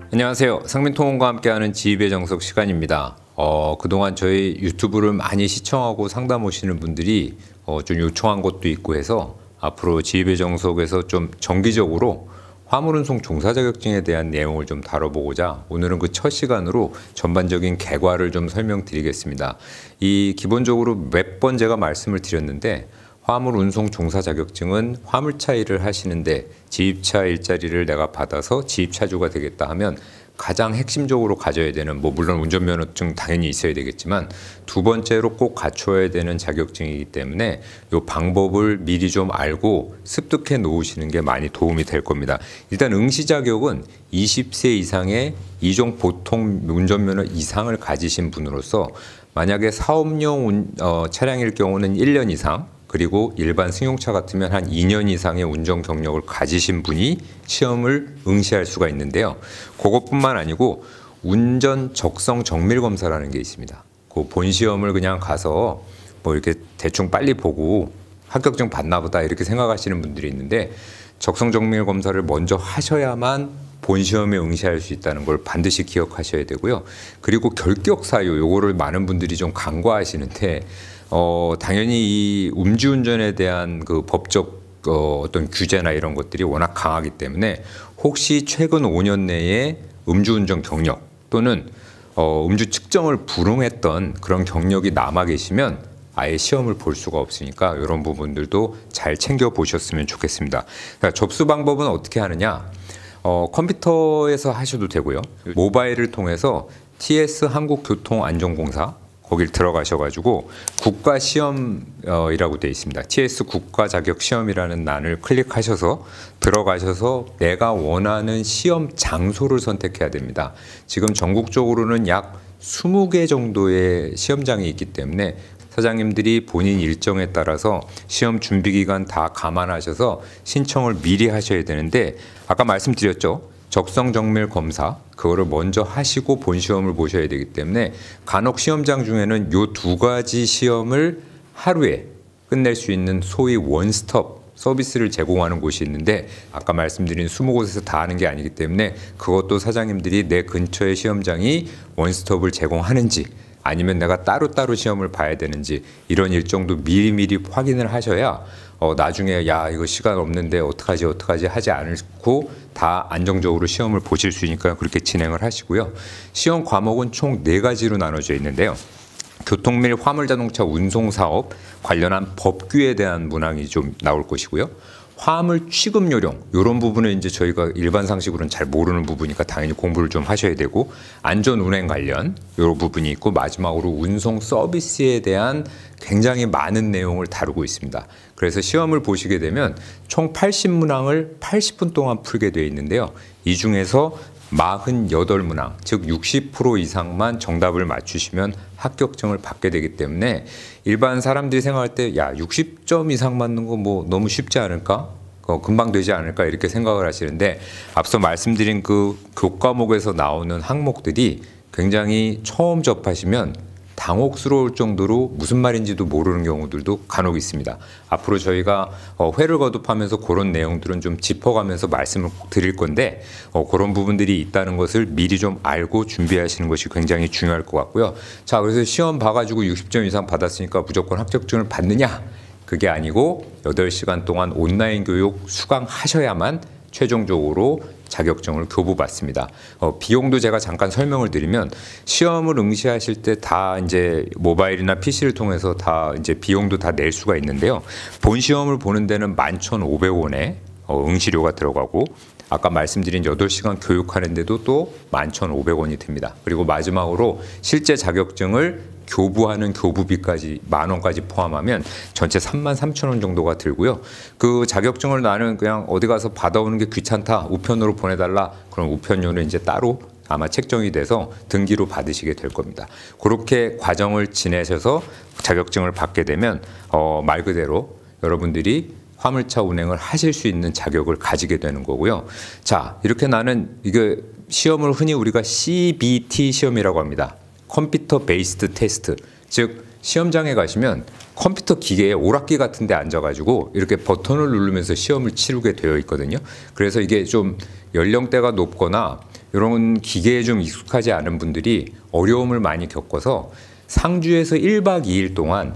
안녕하세요. 상민통운과 함께하는 지휘배 정석 시간입니다. 그동안 저희 유튜브를 많이 시청하고 상담 오시는 분들이 좀 요청한 것도 있고 해서 앞으로 지휘배 정석에서 좀 정기적으로 화물운송 종사 자격증에 대한 내용을 좀 다뤄보고자 오늘은 그 첫 시간으로 전반적인 개괄을 좀 설명드리겠습니다. 이 기본적으로 몇 번 제가 말씀을 드렸는데 화물운송 종사 자격증은 화물차 일을 하시는데 지입차 일자리를 내가 받아서 지입차주가 되겠다 하면 가장 핵심적으로 가져야 되는 물론 운전면허증 당연히 있어야 되겠지만 두 번째로 꼭 갖춰야 되는 자격증이기 때문에 이 방법을 미리 좀 알고 습득해 놓으시는 게 많이 도움이 될 겁니다. 일단 응시 자격은 20세 이상의 이종 보통 운전면허 이상을 가지신 분으로서 만약에 사업용 차량일 경우는 1년 이상 그리고 일반 승용차 같으면 한 2년 이상의 운전 경력을 가지신 분이 시험을 응시할 수가 있는데요. 그것뿐만 아니고 운전 적성 정밀 검사라는 게 있습니다. 그 본 시험을 그냥 가서 이렇게 대충 빨리 보고 합격증 받나 보다 이렇게 생각하시는 분들이 있는데 적성 정밀 검사를 먼저 하셔야만 본 시험에 응시할 수 있다는 걸 반드시 기억하셔야 되고요. 그리고 결격 사유 요거를 많은 분들이 좀 간과하시는데 당연히 이 음주운전에 대한 그 법적 어떤 규제나 이런 것들이 워낙 강하기 때문에 혹시 최근 5년 내에 음주운전 경력 또는 음주 측정을 불응했던 그런 경력이 남아 계시면 아예 시험을 볼 수가 없으니까 이런 부분들도 잘 챙겨 보셨으면 좋겠습니다. 그러니까 접수 방법은 어떻게 하느냐? 컴퓨터에서 하셔도 되고요. 모바일을 통해서 TS 한국교통안전공사 거길 들어가셔가지고 국가시험이라고 되어 있습니다. TS 국가자격시험이라는欄을 클릭하셔서 들어가셔서 내가 원하는 시험 장소를 선택해야 됩니다. 지금 전국적으로는 약 20개 정도의 시험장이 있기 때문에 사장님들이 본인 일정에 따라서 시험 준비 기간 다 감안하셔서 신청을 미리 하셔야 되는데 아까 말씀드렸죠. 적성 정밀 검사 그거를 먼저 하시고 본 시험을 보셔야 되기 때문에 간혹 시험장 중에는 요 두 가지 시험을 하루에 끝낼 수 있는 소위 원스톱 서비스를 제공하는 곳이 있는데 아까 말씀드린 20곳에서 다 하는 게 아니기 때문에 그것도 사장님들이 내 근처의 시험장이 원스톱을 제공하는지 아니면 내가 따로따로 시험을 봐야 되는지 이런 일정도 미리미리 확인을 하셔야 나중에 야 이거 시간 없는데 어떡하지 하지 않고 다 안정적으로 시험을 보실 수 있으니까 그렇게 진행을 하시고요. 시험 과목은 총 4가지로 나눠져 있는데요. 교통 및 화물자동차 운송사업 관련한 법규에 대한 문항이 좀 나올 것이고요. 화물 취급 요령 이런 부분은 이제 저희가 일반 상식으로는 잘 모르는 부분이니까 당연히 공부를 좀 하셔야 되고 안전 운행 관련 이런 부분이 있고 마지막으로 운송 서비스에 대한 굉장히 많은 내용을 다루고 있습니다. 그래서 시험을 보시게 되면 총 80문항을 80분 동안 풀게 되어 있는데요. 이 중에서 48문항 즉 60% 이상만 정답을 맞추시면 합격증을 받게 되기 때문에 일반 사람들이 생각할 때 야 60점 이상 맞는 거 너무 쉽지 않을까? 금방 되지 않을까 이렇게 생각을 하시는데 앞서 말씀드린 그 교과목에서 나오는 항목들이 굉장히 처음 접하시면 당혹스러울 정도로 무슨 말인지도 모르는 경우들도 간혹 있습니다. 앞으로 저희가 회를 거듭하면서 그런 내용들은 좀 짚어가면서 말씀을 드릴 건데 그런 부분들이 있다는 것을 미리 좀 알고 준비하시는 것이 굉장히 중요할 것 같고요. 자, 그래서 시험 봐가지고 60점 이상 받았으니까 무조건 합격증을 받느냐? 그게 아니고 8시간 동안 온라인 교육 수강하셔야만 최종적으로 자격증을 교부받습니다. 비용도 제가 잠깐 설명을 드리면 시험을 응시하실 때 다 이제 모바일이나 PC를 통해서 다 이제 비용도 다 낼 수가 있는데요. 본 시험을 보는 데는 11,500원에 응시료가 들어가고 아까 말씀드린 8시간 교육하는데도 또 11,500원이 듭니다. 그리고 마지막으로 실제 자격증을 교부하는 교부비까지 10,000원까지 포함하면 전체 33,000원 정도가 들고요. 그 자격증을 나는 그냥 어디 가서 받아오는 게 귀찮다. 우편으로 보내달라. 그럼 우편료는 이제 따로 아마 책정이 돼서 등기로 받으시게 될 겁니다. 그렇게 과정을 지내셔서 자격증을 받게 되면 말 그대로 여러분들이 화물차 운행을 하실 수 있는 자격을 가지게 되는 거고요. 자, 이렇게 나는 이게 시험을 흔히 우리가 CBT 시험이라고 합니다. 컴퓨터 베이스드 테스트. 즉 시험장에 가시면 컴퓨터 기계에 오락기 같은 데 앉아가지고 이렇게 버튼을 누르면서 시험을 치르게 되어 있거든요. 그래서 이게 좀 연령대가 높거나 이런 기계에 좀 익숙하지 않은 분들이 어려움을 많이 겪어서 상주에서 1박 2일 동안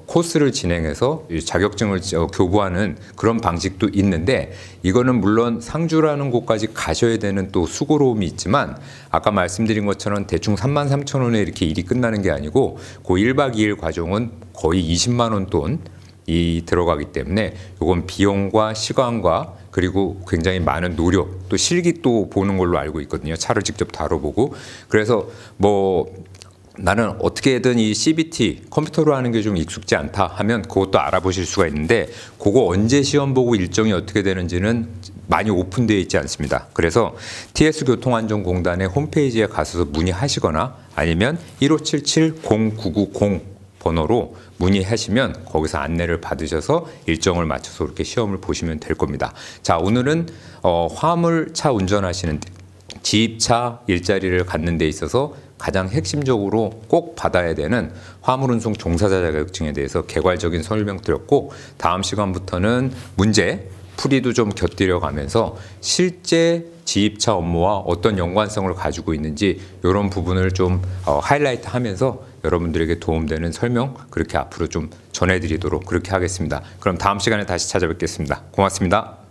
코스를 진행해서 자격증을 교부하는 그런 방식도 있는데, 이거는 물론 상주라는 곳까지 가셔야 되는 또 수고로움이 있지만, 아까 말씀드린 것처럼 대충 33,000원에 이렇게 일이 끝나는 게 아니고 그 1박 2일 과정은 거의 20만 원 돈이 들어가기 때문에 이건 비용과 시간과 그리고 굉장히 많은 노력, 또 실기 또 보는 걸로 알고 있거든요. 차를 직접 다뤄보고. 그래서 나는 어떻게든 이 CBT 컴퓨터로 하는 게 좀 익숙지 않다 하면 그것도 알아보실 수가 있는데, 그거 언제 시험 보고 일정이 어떻게 되는지는 많이 오픈되어 있지 않습니다. 그래서 TS교통안전공단의 홈페이지에 가셔서 문의하시거나 아니면 1577-0990 번호로 문의하시면 거기서 안내를 받으셔서 일정을 맞춰서 이렇게 시험을 보시면 될 겁니다. 자, 오늘은 화물차 운전하시는 지입차 일자리를 갖는 데 있어서 가장 핵심적으로 꼭 받아야 되는 화물운송 종사자 자격증에 대해서 개괄적인 설명드렸고, 다음 시간부터는 문제 풀이도 좀 곁들여 가면서 실제 지입차 업무와 어떤 연관성을 가지고 있는지 이런 부분을 좀 하이라이트 하면서 여러분들에게 도움되는 설명 그렇게 앞으로 좀 전해드리도록 그렇게 하겠습니다. 그럼 다음 시간에 다시 찾아뵙겠습니다. 고맙습니다.